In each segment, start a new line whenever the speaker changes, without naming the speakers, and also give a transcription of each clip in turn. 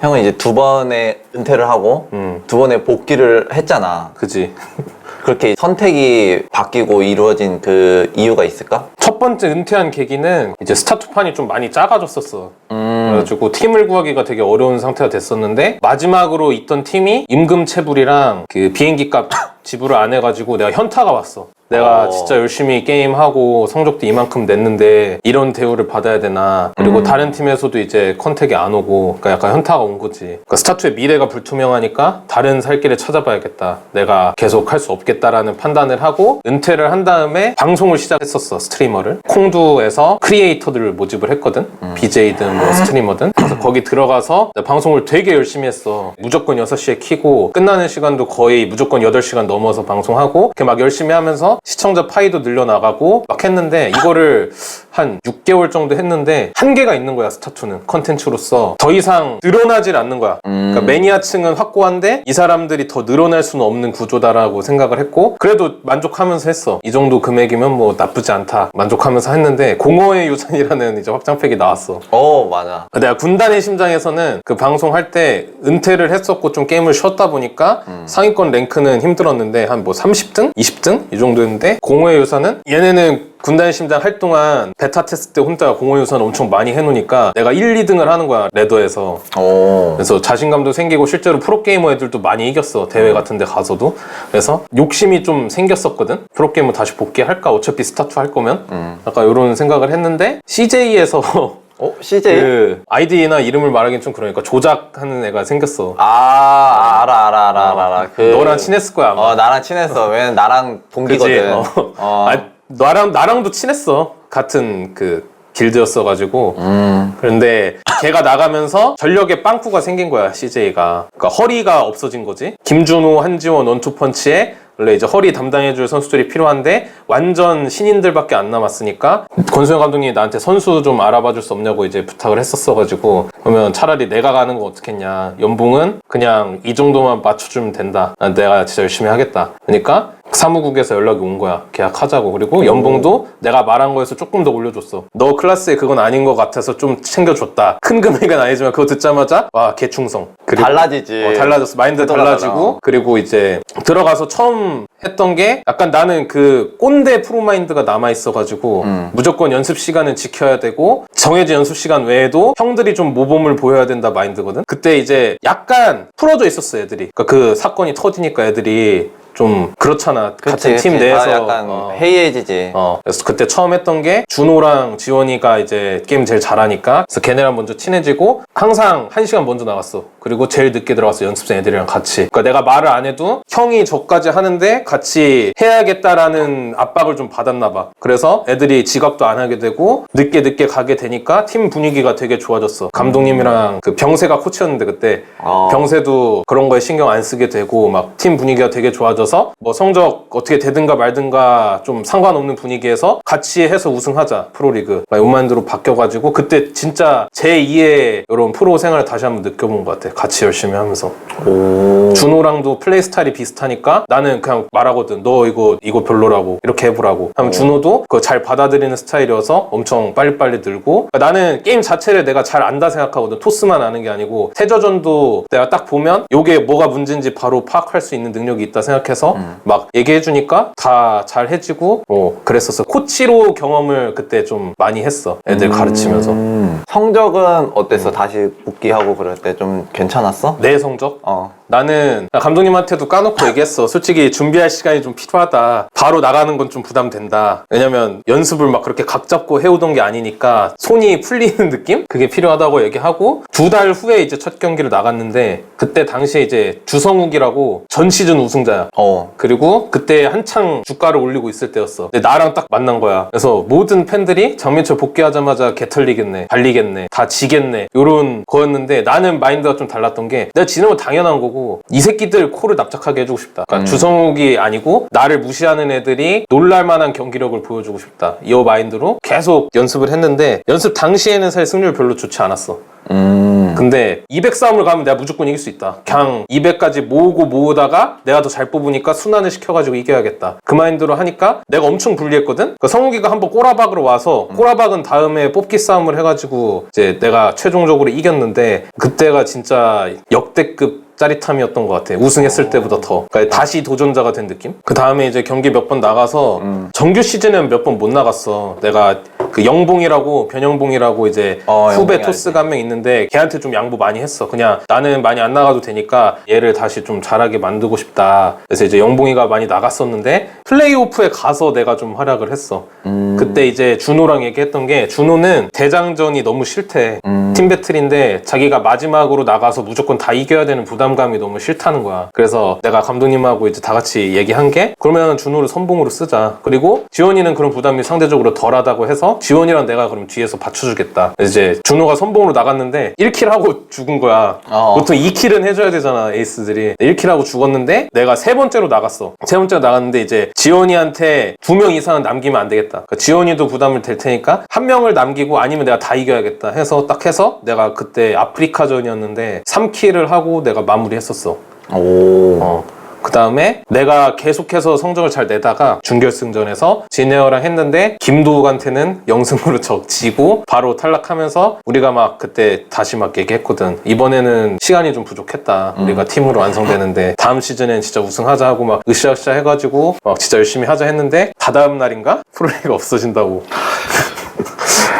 형은 이제 두 번의 은퇴를 하고 두 번의 복귀를 했잖아.
그지.
그렇게 선택이 바뀌고 이루어진 그 이유가 있을까?
첫 번째 은퇴한 계기는 이제 스타투판이 좀 많이 작아졌었어. 그래가지고 팀을 구하기가 되게 어려운 상태가 됐었는데 마지막으로 있던 팀이 임금체불이랑 그 비행기 값 지불을 안 해가지고 내가 현타가 왔어. 내가 진짜 열심히 게임하고 성적도 이만큼 냈는데 이런 대우를 받아야 되나. 그리고 다른 팀에서도 이제 컨택이 안 오고 그러니까 약간 현타가 온 거지. 그러니까 스타투의 미래가 불투명하니까 다른 살 길을 찾아봐야겠다. 내가 계속 할 수 없겠다라는 판단을 하고 은퇴를 한 다음에 방송을 시작했었어. 스트리머를. 콩두에서 크리에이터들을 모집을 했거든. BJ든 뭐 스트리머든. 그래서 거기 들어가서 방송을 되게 열심히 했어. 무조건 6시에 키고 끝나는 시간도 거의 무조건 8시간 넘어서 방송하고 이렇게 막 열심히 하면서 시청자 파이도 늘려나가고 막 했는데 이거를 한 6개월 정도 했는데 한계가 있는 거야. 스타투는 컨텐츠로서 더 이상 늘어나질 않는 거야. 그러니까 매니아층은 확고한데 이 사람들이 더 늘어날 수는 없는 구조다라고 생각을 했고 그래도 만족하면서 했어. 이 정도 금액이면 뭐 나쁘지 않다 만족하면서 했는데 공허의 유산이라는 이제 확장팩이 나왔어.
맞아.
내가 군단의 심장에서는 그 방송할 때 은퇴를 했었고 좀 게임을 쉬었다 보니까 상위권 랭크는 힘들었는데 한 뭐 30등? 20등? 이 정도였는데 공허의 유산은 얘네는 군단의 심장 할 동안 베타 테스트 때 혼자 공허의 유산을 엄청 많이 해놓으니까 내가 1, 2등을 하는 거야. 레더에서. 그래서 자신감도 생기고 실제로 프로게이머 애들도 많이 이겼어. 대회 같은 데 가서도. 그래서 욕심이 좀 생겼었거든. 프로게이머 다시 복귀할까? 어차피 스타투 할 거면. 약간 이런 생각을 했는데 CJ에서
CJ?
그 아이디나 이름을 말하기는 좀 그러니까 조작하는 애가 생겼어.
알아.
너랑 친했을 거야 아마.
나랑 친했어. 왜냐면 나랑 동기거든.
나랑도 친했어. 같은 그 길드였어가지고. 그런데 걔가 나가면서 전력에 빵꾸가 생긴 거야. CJ가. 그러니까 허리가 없어진 거지. 김준호, 한지원, 원투펀치에 원래 이제 허리 담당해줄 선수들이 필요한데 완전 신인들밖에 안 남았으니까 권수영 감독님이 나한테 선수 좀 알아봐줄 수 없냐고 이제 부탁을 했었어가지고 그러면 차라리 내가 가는 거 어떻겠냐. 연봉은 그냥 이 정도만 맞춰주면 된다. 내가 진짜 열심히 하겠다. 그러니까 사무국에서 연락이 온 거야. 계약하자고. 그리고 연봉도 내가 말한 거에서 조금 더 올려줬어. 너 클래스에 그건 아닌 것 같아서 좀 챙겨줬다. 큰 금액은 아니지만 그거 듣자마자 와 개충성.
달라지지.
달라졌어. 마인드 달라지고. 그리고 이제 들어가서 처음 했던 게 약간 나는 그 꼰대 프로마인드가 남아있어가지고 무조건 연습 시간은 지켜야 되고 정해진 연습 시간 외에도 형들이 좀 모범을 보여야 된다 마인드거든. 그때 이제 약간 풀어져 있었어 애들이. 그러니까 그 사건이 터지니까 애들이 좀 그렇잖아. 같은 팀 내에서
약간 해이해지지.
그래서 그때 처음 했던 게 준호랑 지원이가 이제 게임 제일 잘하니까 그래서 걔네랑 먼저 친해지고 항상 1시간 먼저 나갔어. 그리고 제일 늦게 들어갔어. 연습생 애들이랑 같이. 그러니까 내가 말을 안 해도 형이 저까지 하는데 같이 해야겠다라는 압박을 좀 받았나 봐. 그래서 애들이 지각도 안 하게 되고 늦게 가게 되니까 팀 분위기가 되게 좋아졌어. 감독님이랑 그 병세가 코치였는데 그때 병세도 그런 거에 신경 안 쓰게 되고 막 팀 분위기가 되게 좋아져 뭐 성적 어떻게 되든가 말든가 좀 상관없는 분위기에서 같이 해서 우승하자 프로리그 막 요만드로 바뀌어가지고 그때 진짜 제2의 이런 프로 생활을 다시 한번 느껴본 것 같아. 같이 열심히 하면서. 준호랑도 플레이 스타일이 비슷하니까 나는 그냥 말하거든. 너 이거 별로라고 이렇게 해보라고 하면 준호도 그거 잘 받아들이는 스타일이어서 엄청 빨리빨리 늘고. 그러니까 나는 게임 자체를 내가 잘 안다 생각하거든. 토스만 아는 게 아니고 태저전도 내가 딱 보면 요게 뭐가 문제인지 바로 파악할 수 있는 능력이 있다 생각해서 막 얘기해주니까 다 잘 해지고 그랬었어. 코치로 경험을 그때 좀 많이 했어. 애들 가르치면서.
성적은 어땠어? 다시 복귀하고 그럴 때 좀 괜찮았어?
내 성적? 나는 감독님한테도 까놓고 얘기했어. 솔직히 준비할 시간이 좀 필요하다. 바로 나가는 건 좀 부담된다. 왜냐면 연습을 막 그렇게 각 잡고 해오던 게 아니니까 손이 풀리는 느낌? 그게 필요하다고 얘기하고 2달 후에 이제 첫 경기를 나갔는데 그때 당시에 이제 주성욱이라고 전 시즌 우승자야. 그리고 그때 한창 주가를 올리고 있을 때였어. 근데 나랑 딱 만난 거야. 그래서 모든 팬들이 장민철 복귀하자마자 개털리겠네, 발리겠네, 다 지겠네 이런 거였는데 나는 마인드가 좀 달랐던 게 내가 지는 건 당연한 거고 아니고 이 새끼들 코를 납작하게 해주고 싶다. 그러니까 주성욱이 아니고 나를 무시하는 애들이 놀랄만한 경기력을 보여주고 싶다. 이 마인드로 계속 연습을 했는데 연습 당시에는 사실 승률 별로 좋지 않았어. 근데 200 싸움을 가면 내가 무조건 이길 수 있다. 그냥 200까지 모으다가 내가 더 잘 뽑으니까 순환을 시켜가지고 이겨야겠다. 그 마인드로 하니까 내가 엄청 불리했거든? 그러니까 성욱이가 한번 꼬라박으로 와서 꼬라박은 다음에 뽑기 싸움을 해가지고 이제 내가 최종적으로 이겼는데 그때가 진짜 역대급 짜릿함이었던 것 같아. 우승했을 때보다 더. 그러니까 다시 도전자가 된 느낌? 그 다음에 이제 경기 몇 번 나가서 정규 시즌은 몇 번 못 나갔어. 내가 그 영봉이라고 변영봉이라고 이제 후배 토스가 한 명 있는데 걔한테 좀 양보 많이 했어. 그냥 나는 많이 안 나가도 되니까 얘를 다시 좀 잘하게 만들고 싶다. 그래서 이제 영봉이가 많이 나갔었는데 플레이오프에 가서 내가 좀 활약을 했어. 그때 이제 준호랑 얘기했던 게 준호는 대장전이 너무 싫대. 팀 배틀인데 자기가 마지막으로 나가서 무조건 다 이겨야 되는 부담감이 너무 싫다는 거야. 그래서 내가 감독님하고 이제 다 같이 얘기한 게 그러면 준호를 선봉으로 쓰자. 그리고 지원이는 그런 부담이 상대적으로 덜하다고 해서 지원이랑 내가 그럼 뒤에서 받쳐주겠다. 그래서 이제 준호가 선봉으로 나갔는데 1킬 하고 죽은 거야. 보통 2킬은 해줘야 되잖아, 에이스들이. 1킬 하고 죽었는데 내가 세 번째로 나갔어. 세 번째로 나갔는데 이제 지원이한테 2명 이상은 남기면 안 되겠다. 그러니까 지원이도 부담을 될 테니까 한 명을 남기고 아니면 내가 다 이겨야겠다 해서 딱 해서 내가 그때 아프리카전이었는데 3킬을 하고 내가 마무리했었어. 그 다음에 내가 계속해서 성적을 잘 내다가 준결승전에서 진에어랑 했는데 김도욱한테는 0승으로 지고 바로 탈락하면서 우리가 막 그때 다시 막 얘기했거든. 이번에는 시간이 좀 부족했다. 우리가 팀으로 완성되는데 다음 시즌엔 진짜 우승하자 하고 막 으쌰으쌰 해가지고 막 진짜 열심히 하자 했는데 다다음 날인가? 프로리그가 없어진다고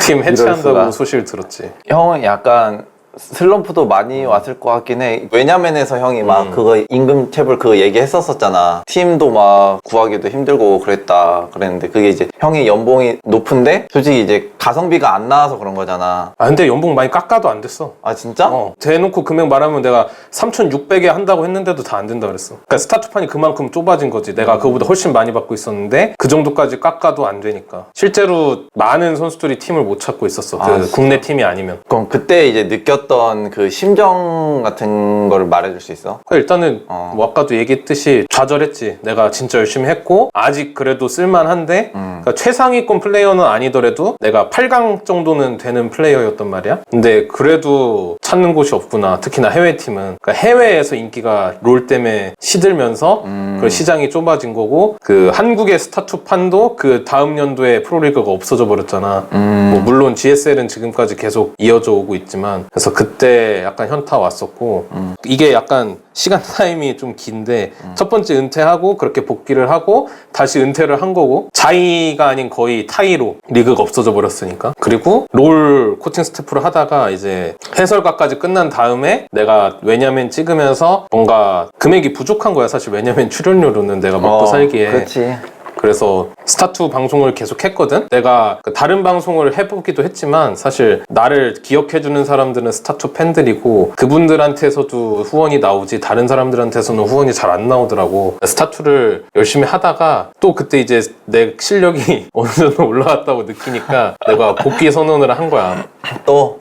팀 해체한다고 소식을 들었지.
형은 약간 슬럼프도 많이 왔을 것 같긴 해. 왜냐면에서 형이 막 그거 임금체불 그거 얘기했었잖아. 팀도 막 구하기도 힘들고 그랬는데 그게 이제 형이 연봉이 높은데 솔직히 이제 가성비가 안 나와서 그런 거잖아.
아 근데 연봉 많이 깎아도 안 됐어.
아 진짜?
대놓고 금액 말하면 내가 3,600에 한다고 했는데도 다 안 된다 그랬어. 그러니까 스타트판이 그만큼 좁아진 거지. 내가 그거보다 훨씬 많이 받고 있었는데 그 정도까지 깎아도 안 되니까. 실제로 많은 선수들이 팀을 못 찾고 있었어. 그 국내 팀이 아니면.
그럼 그때 이제 느꼈던 그 심정 같은 거를 말해줄 수 있어?
일단은 뭐 아까도 얘기했듯이 좌절했지. 내가 진짜 열심히 했고 아직 그래도 쓸만한데 그러니까 최상위권 플레이어는 아니더라도 내가 8강 정도는 되는 플레이어였단 말이야. 근데 그래도 찾는 곳이 없구나. 특히나 해외팀은. 그러니까 해외에서 인기가 롤 때문에 시들면서 그 시장이 좁아진 거고 그 한국의 스타2판도 그 다음 연도에 프로리그가 없어져 버렸잖아. 뭐 물론 GSL은 지금까지 계속 이어져 오고 있지만 그래서 그때 약간 현타 왔었고 이게 약간 시간 타임이 좀 긴데 첫 번째 은퇴하고 그렇게 복귀를 하고 다시 은퇴를 한 거고 자이가 아닌 거의 타이로 리그가 없어져 버렸으니까. 그리고 롤 코칭 스태프를 하다가 이제 해설가까지 끝난 다음에 내가 왜냐면 찍으면서 뭔가 금액이 부족한 거야 사실. 왜냐면 출연료로는 내가 먹고 살기에.
그렇지.
그래서 스타2 방송을 계속 했거든? 내가 다른 방송을 해보기도 했지만 사실 나를 기억해주는 사람들은 스타2 팬들이고 그분들한테서도 후원이 나오지 다른 사람들한테서는 후원이 잘 안 나오더라고. 스타2를 열심히 하다가 또 그때 이제 내 실력이 어느 정도 올라왔다고 느끼니까 내가 복귀 선언을 한 거야.
또?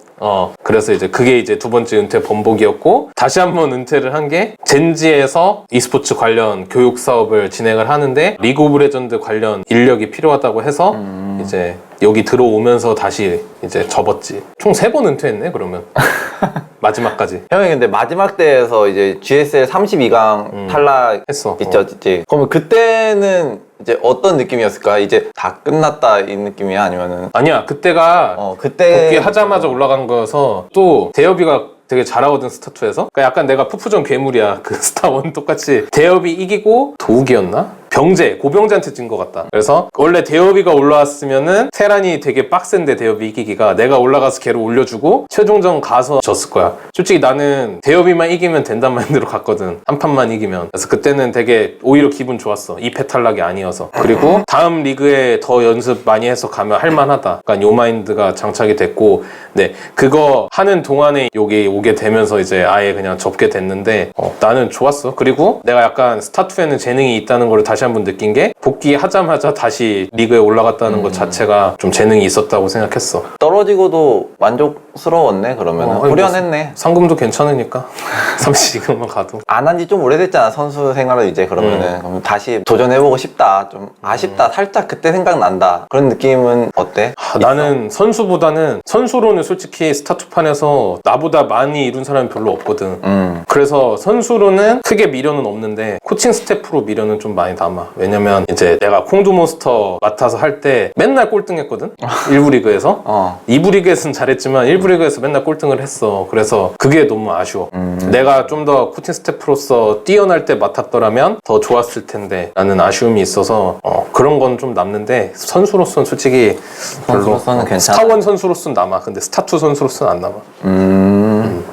그래서 이제 그게 이제 두 번째 은퇴 번복이었고 다시 한번 은퇴를 한 게 젠지에서 e스포츠 관련 교육 사업을 진행을 하는데 리그 오브 레전드 관련 인력이 필요하다고 해서 이제 여기 들어오면서 다시 이제 접었지. 총 3번 은퇴했네 그러면. 마지막까지.
형이 근데 마지막 대회에서 이제 GSL 32강 탈락
했어.
있었지. 그러면 그때는 이제 어떤 느낌이었을까? 이제 다 끝났다 이 느낌이야? 아니면은?
아니야 그때가
그때
복귀하자마자 올라간 거여서 또 대여비가 되게 잘하거든 스타2에서. 그러니까 약간 내가 푸푸전 괴물이야. 그 스타1 똑같이 대여비 이기고 도욱이었나? 고병재한테 진 것 같다. 그래서 원래 대여비가 올라왔으면은 테란이 되게 빡센데 대여비 이기기가 내가 올라가서 걔를 올려주고 최종전 가서 졌을 거야. 솔직히 나는 대여비만 이기면 된단 마인드로 갔거든. 한 판만 이기면. 그래서 그때는 되게 오히려 기분 좋았어. 2패 탈락이 아니어서. 그리고 다음 리그에 더 연습 많이 해서 가면 할만하다. 약간 요 마인드가 장착이 됐고 네 그거 하는 동안에 여기 오게 되면서 이제 아예 그냥 접게 됐는데 나는 좋았어. 그리고 내가 약간 스타2에는 재능이 있다는 걸 다시 다시 한번 느낀 게 복귀하자마자 다시 리그에 올라갔다는 것 자체가 좀 재능이 있었다고 생각했어.
떨어지고도 만족스러웠네 그러면은.
아니,
후련했네.
상금도 괜찮으니까 삼성리그만 가도.
안 한 지 좀 오래됐잖아 선수 생활을 이제 그러면은. 그럼 다시 도전해보고 싶다. 좀 아쉽다. 살짝 그때 생각난다. 그런 느낌은 어때?
나는 선수보다는 선수로는 솔직히 스타투판에서 나보다 많이 이룬 사람이 별로 없거든. 그래서 선수로는 크게 미련은 없는데 코칭 스태프로 미련은 좀 많이 남아. 왜냐면 이제 내가 콩두몬스터 맡아서 할 때 맨날 꼴등했거든. 1부 리그에서. 2부 리그에서는 잘했지만 1부 리그에서 맨날 꼴등을 했어. 그래서 그게 너무 아쉬워. 내가 좀 더 코칭 스태프로서 뛰어날 때 맡았더라면 더 좋았을 텐데 라는 아쉬움이 있어서 그런 건 좀 남는데 선수로서는 솔직히 별로
선수로서는 괜찮아.
스타원 선수로서는 남아. 근데 스타2 선수로서는 안 남아.